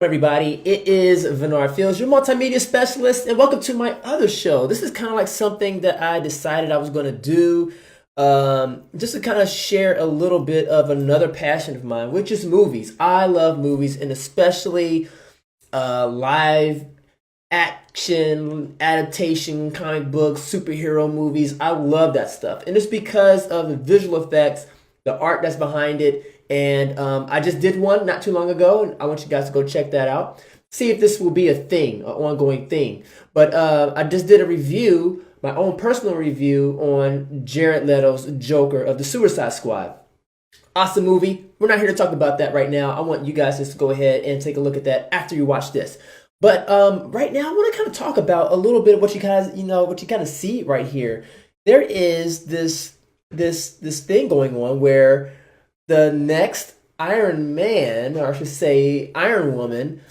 Everybody, it is Bernard Fields, your multimedia specialist, and welcome to my other show. This is kind of like something that I decided I was going to do just to kind of share a little bit of another passion of mine, which is movies. I love movies, and especially live action, adaptation, comic books, superhero movies. I love that stuff, and it's because of the visual effects, the art that's behind it. And I just did one not too long ago, and I want you guys to go check that out. See if this will be a thing, an ongoing thing. But I just did a review, my own personal review on Jared Leto's Joker of the Suicide Squad. Awesome movie. We're not here to talk about that right now. I want you guys just to go ahead and take a look at that after you watch this. But right now, I want to kind of talk about a little bit of what you guys, what you kind of see right here. There is this thing going on where the next Iron Man, or I should say Iron Woman,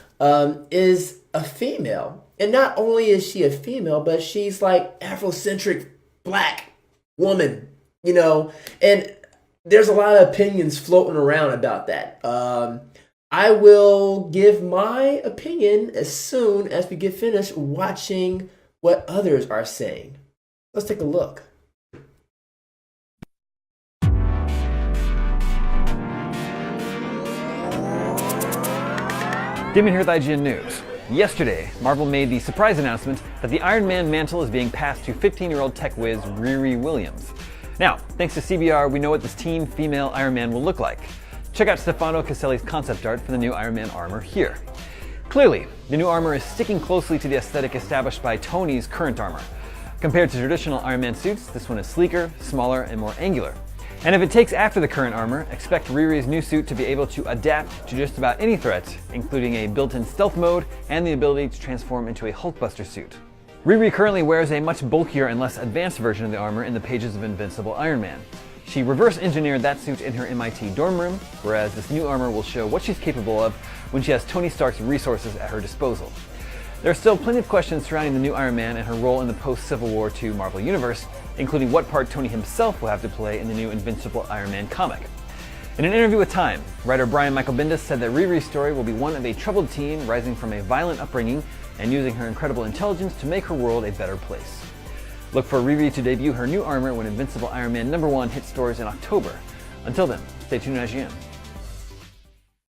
is a female. And not only is she a female, but she's like Afrocentric black woman, and there's a lot of opinions floating around about that. I will give my opinion as soon as we get finished watching what others are saying. Let's take a look. Damien here with IGN News. Yesterday, Marvel made the surprise announcement that the Iron Man mantle is being passed to 15-year-old tech whiz Riri Williams. Now, thanks to CBR, we know what this teen female Iron Man will look like. Check out Stefano Caselli's concept art for the new Iron Man armor here. Clearly, the new armor is sticking closely to the aesthetic established by Tony's current armor. Compared to traditional Iron Man suits, this one is sleeker, smaller, and more angular. And if it takes after the current armor, expect Riri's new suit to be able to adapt to just about any threat, including a built-in stealth mode and the ability to transform into a Hulkbuster suit. Riri currently wears a much bulkier and less advanced version of the armor in the pages of Invincible Iron Man. She reverse engineered that suit in her MIT dorm room, whereas this new armor will show what she's capable of when she has Tony Stark's resources at her disposal. There are still plenty of questions surrounding the new Iron Man and her role in the post-Civil War II Marvel Universe, including what part Tony himself will have to play in the new Invincible Iron Man comic. In an interview with Time, writer Brian Michael Bendis said that Riri's story will be one of a troubled teen rising from a violent upbringing and using her incredible intelligence to make her world a better place. Look for Riri to debut her new armor when Invincible Iron Man #1 hits stores in October. Until then, stay tuned to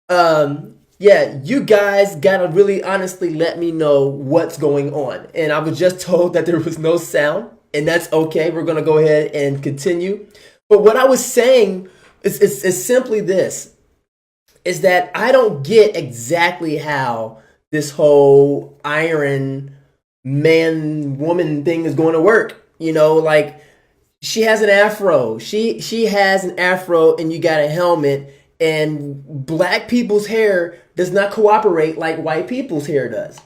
IGN. Yeah, you guys gotta really honestly let me know what's going on. And I was just told that there was no sound, and that's okay. We're gonna go ahead and continue. But what I was saying is simply this, is that I don't get exactly how this whole Iron Man woman thing is going to work. Like she has an afro. She has an afro and you got a helmet, and black people's hair does not cooperate like white people's hair does.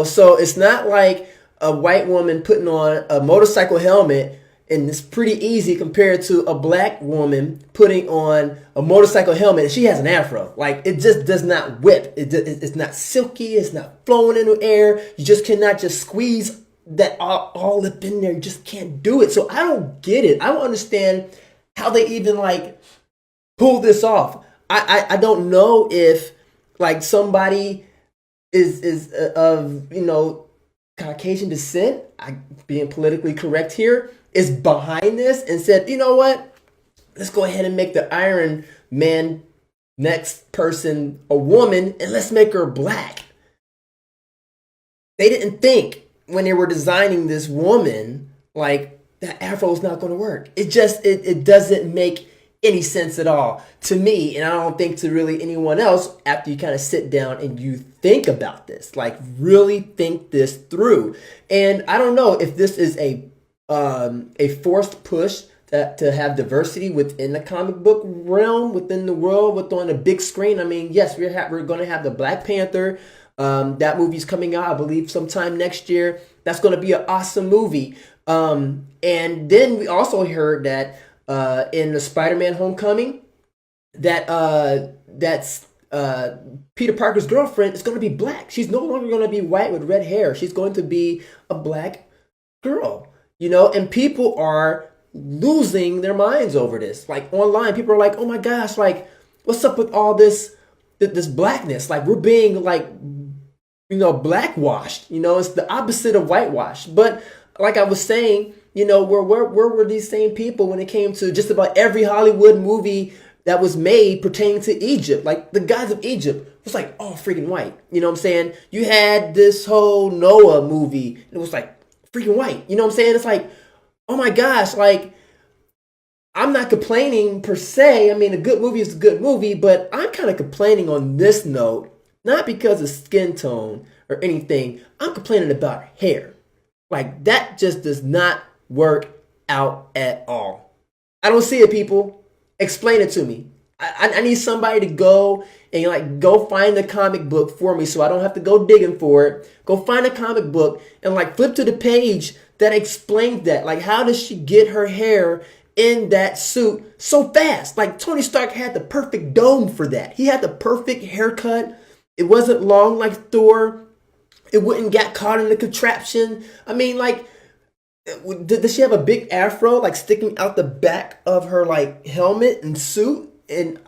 So it's not like a white woman putting on a motorcycle helmet and it's pretty easy compared to a black woman putting on a motorcycle helmet and she has an afro. Like, it just does not whip. It's not silky. It's not flowing in the air. You just cannot just squeeze that all up in there. You just can't do it. So I don't get it. I don't understand how they even pull this off. I don't know if somebody is of Caucasian descent, being politically correct here, is behind this and said, you know what, let's go ahead and make the Iron Man next person a woman and let's make her black. They didn't think when they were designing this woman that afro is not going to work. It doesn't make any sense at all to me, and I don't think to really anyone else after you kind of sit down and you think about this, really think this through. And I don't know if this is a forced push to have diversity within the comic book realm, within the world, on the big screen. I mean, yes, we're going to have the Black Panther. That movie's coming out, I believe, sometime next year. That's going to be an awesome movie. And then we also heard that in the Spider-Man Homecoming, that's Peter Parker's girlfriend is going to be black. She's no longer going to be white with red hair. She's going to be a black girl, and people are losing their minds over this. Online, people are like, oh my gosh, what's up with all this this blackness. Like we're being like, blackwashed. It's the opposite of whitewashed. But like I was saying, where were these same people when it came to just about every Hollywood movie that was made pertaining to Egypt? Like the gods of Egypt was like all freaking white. You know what I'm saying? You had this whole Noah movie, and it was like freaking white. You know what I'm saying? It's like, oh my gosh, like I'm not complaining per se. I mean, a good movie is a good movie, but I'm kind of complaining on this note, not because of skin tone or anything. I'm complaining about hair. Like that just does not work out at all. I don't see it, people. Explain it to me. I need somebody to go and like go find the comic book for me so I don't have to go digging for it. Go find a comic book and like flip to the page that explains that. Like how does she get her hair in that suit so fast? Like Tony Stark had the perfect dome for that. He had the perfect haircut. It wasn't long like Thor. It wouldn't get caught in the contraption. I mean, like, does she have a big afro like sticking out the back of her like helmet and suit? And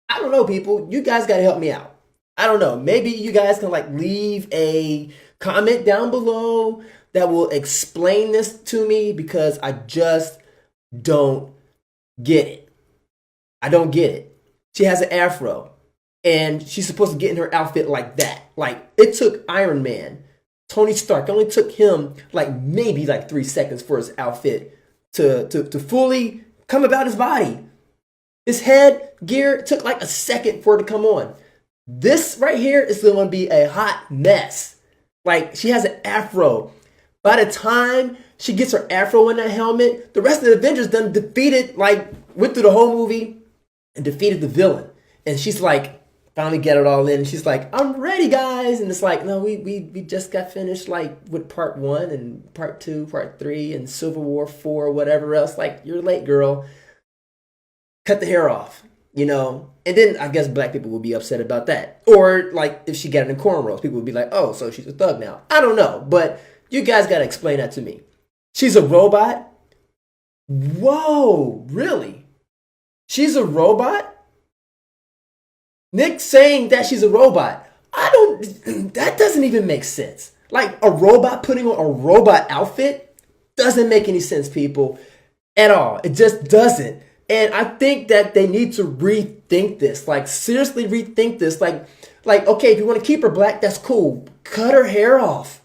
I don't know, people. You guys got to help me out. I don't know. Maybe you guys can like leave a comment down below that will explain this to me because I just don't get it. I don't get it. She has an afro and she's supposed to get in her outfit like that. Like it took Iron Man, Tony Stark, it only took him like maybe like 3 seconds for his outfit to fully come about his body. His head gear took like a second for it to come on. This right here is going to be a hot mess. Like she has an afro. By the time she gets her afro in that helmet, the rest of the Avengers done defeated, like went through the whole movie and defeated the villain. And she's like, finally get it all in. And she's like, I'm ready, guys. And it's like, no, we just got finished like with part 1 and part 2, part 3 and Civil War 4, whatever else. Like, you're late, girl. Cut the hair off, And then I guess black people will be upset about that. Or like if she got it in cornrows, people would be like, oh, so she's a thug now. I don't know. But you guys got to explain that to me. She's a robot? Whoa, really? She's a robot? Nick saying that she's a robot. That doesn't even make sense. Like a robot putting on a robot outfit doesn't make any sense, people, at all. It just doesn't. And I think that they need to rethink this. Like seriously rethink this. Like, okay, if you want to keep her black, that's cool. Cut her hair off.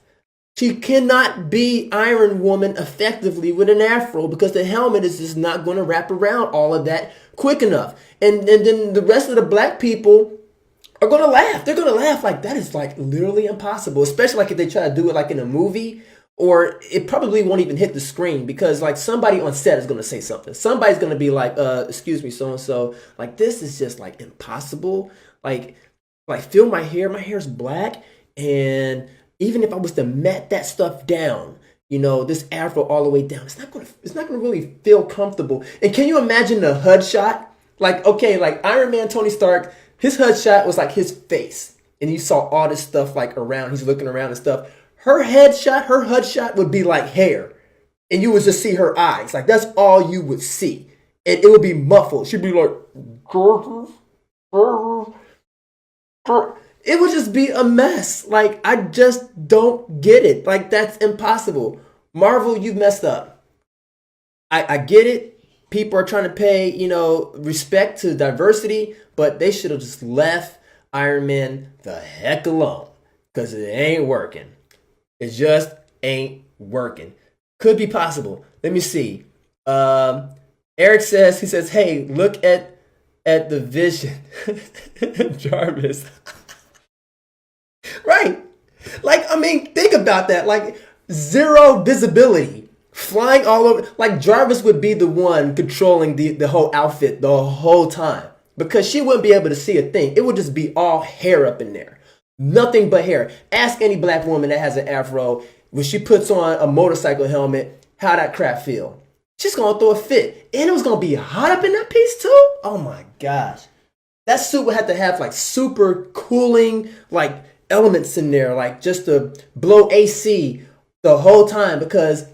She cannot be Iron Woman effectively with an afro because the helmet is just not going to wrap around all of that quick enough. And then the rest of the black people are going to laugh. They're going to laugh like that is like literally impossible, especially like if they try to do it like in a movie, or it probably won't even hit the screen because like somebody on set is going to say something. Somebody's going to be like, excuse me, so-and-so, like this is just like impossible. Like feel my hair. My hair's black. And even if I was to mat that stuff down, this afro all the way down, it's not gonna really feel comfortable. And can you imagine the HUD shot? Like, okay, like Iron Man, Tony Stark, his HUD shot was like his face, and you saw all this stuff like around. He's looking around and stuff. Her HUD shot would be like hair, and you would just see her eyes. Like that's all you would see, and it would be muffled. She'd be like, it would just be a mess. Like, I just don't get it. Like, that's impossible. Marvel, you've messed up. I get it. People are trying to pay, respect to diversity, but they should have just left Iron Man the heck alone because it ain't working. It just ain't working. Could be possible. Let me see. Eric says, hey, look at the vision. Jarvis. Right. Like, I mean, think about that. Like, zero visibility. Flying all over. Like, Jarvis would be the one controlling the whole outfit the whole time. Because she wouldn't be able to see a thing. It would just be all hair up in there. Nothing but hair. Ask any black woman that has an afro, when she puts on a motorcycle helmet, how that crap feel. She's going to throw a fit. And it was going to be hot up in that piece too? Oh my gosh. That suit would have to have like super cooling, like, elements in there, like just to blow AC the whole time, because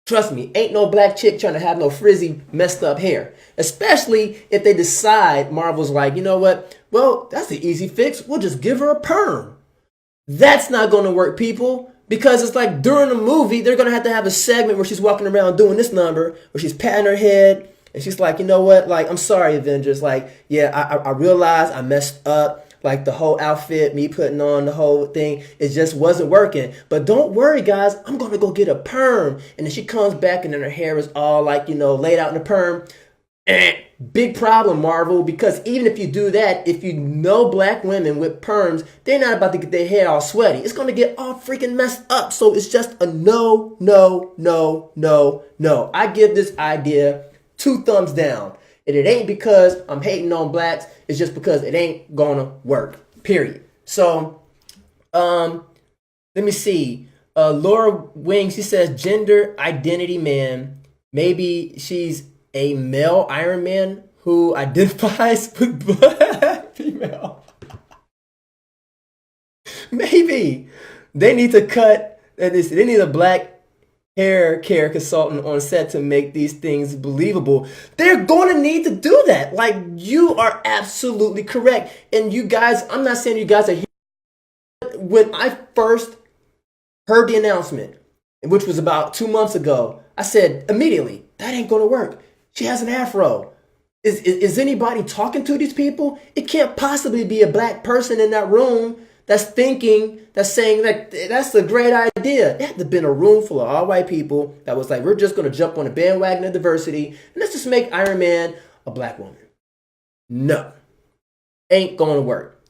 trust me, ain't no black chick trying to have no frizzy messed up hair, especially if they decide, Marvel's like, you know what, Well, that's the easy fix. We'll just give her a perm. That's not going to work, people, because it's like during the movie, they're going to have a segment where she's walking around doing this number, where she's patting her head, and she's like, you know what? Like, I'm sorry, Avengers. Like, yeah, I realized I messed up. Like, the whole outfit, me putting on the whole thing, it just wasn't working. But don't worry, guys. I'm going to go get a perm. And then she comes back, and then her hair is all, like, you know, laid out in a perm. Big problem, Marvel, because even if you do that, if you know black women with perms, they're not about to get their hair all sweaty. It's going to get all freaking messed up. So it's just a no, no, no, no, no. I give this idea 2 thumbs down. And it ain't because I'm hating on blacks. It's just because it ain't going to work, period. So, let me see. Laura Wing, she says, gender identity man. Maybe she's a male Iron Man who identifies with black female. Maybe they need to cut. They need a black hair care consultant on set to make these things believable. They're going to need to do that. Like, you are absolutely correct. And you guys, I'm not saying you guys are here. When I first heard the announcement, which was about 2 months ago, I said immediately, that ain't going to work. She has an afro. Is anybody talking to these people? It can't possibly be a black person in that room that's thinking, that's saying that that's a great idea. It had to have been a room full of all white people that was like, we're just going to jump on a bandwagon of diversity and let's just make Iron Man a black woman. No, ain't going to work.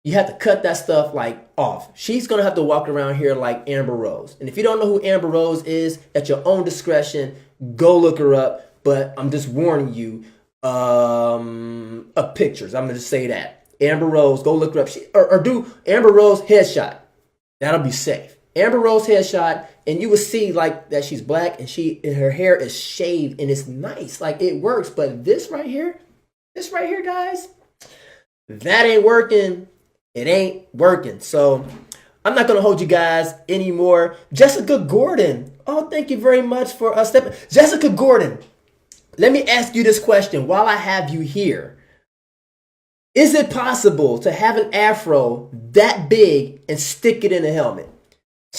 You have to cut that stuff like off. She's going to have to walk around here like Amber Rose. And if you don't know who Amber Rose is, at your own discretion, go look her up. But I'm just warning you of pictures. I'm going to just say that. Amber Rose, go look her up. Or do Amber Rose headshot. That'll be safe. Amber Rose headshot, and you will see like that she's black and her hair is shaved and it's nice. Like, it works. But this right here, guys, that ain't working. It ain't working. So I'm not going to hold you guys anymore. Jessica Gordon. Oh, thank you very much for stepping. Jessica Gordon, let me ask you this question while I have you here. Is it possible to have an afro that big and stick it in a helmet?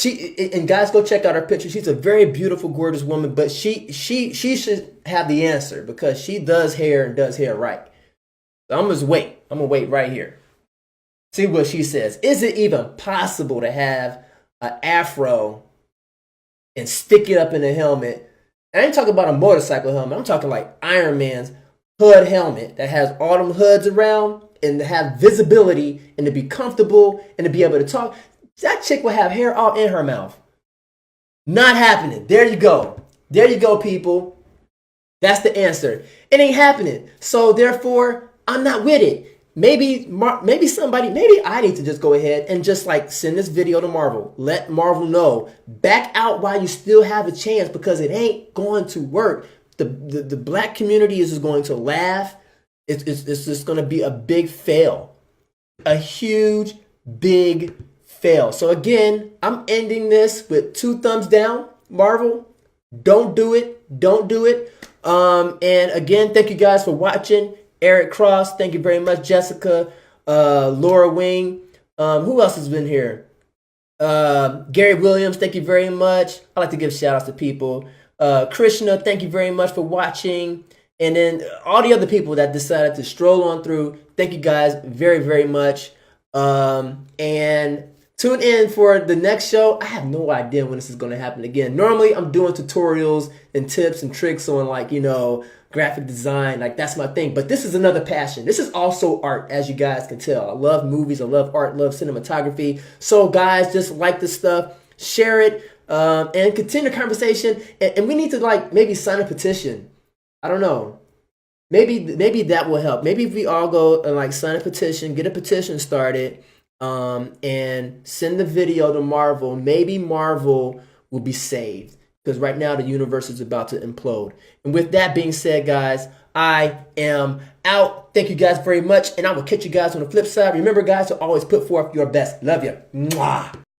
And guys, go check out her picture. She's a very beautiful, gorgeous woman, but she should have the answer because she does hair and does hair right. So I'm gonna wait right here. See what she says. Is it even possible to have an afro and stick it up in a helmet? I ain't talking about a motorcycle helmet. I'm talking like Iron Man's hood helmet that has all them hoods around and to have visibility and to be comfortable and to be able to talk. That chick will have hair all in her mouth. Not happening. There you go. There you go, people. That's the answer. It ain't happening. So therefore, I'm not with it. Maybe I need to just go ahead and just like send this video to Marvel. Let Marvel know. Back out while you still have a chance because it ain't going to work. The black community is just going to laugh. It's just going to be a big fail. A huge, big fail. So again, I'm ending this with 2 thumbs down. Marvel, don't do it. Don't do it. And again, thank you guys for watching. Eric Cross, thank you very much. Jessica, Laura Wing. Who else has been here? Gary Williams, thank you very much. I like to give shout outs to people. Krishna, thank you very much for watching. And then all the other people that decided to stroll on through, thank you guys very, very much. And tune in for the next show. I have no idea when this is going to happen again. Normally, I'm doing tutorials and tips and tricks on graphic design. Like, that's my thing. But this is another passion. This is also art, as you guys can tell. I love movies. I love art. Love cinematography. So, guys, just like this stuff. Share it. And continue the conversation. And we need to, maybe sign a petition. I don't know. Maybe that will help. Maybe if we all go and, sign a petition, get a petition started, and send the video to Marvel, maybe Marvel will be saved. Because right now the universe is about to implode. And with that being said, guys, I am out. Thank you guys very much. And I will catch you guys on the flip side. Remember, guys, to always put forth your best. Love you. Mwah.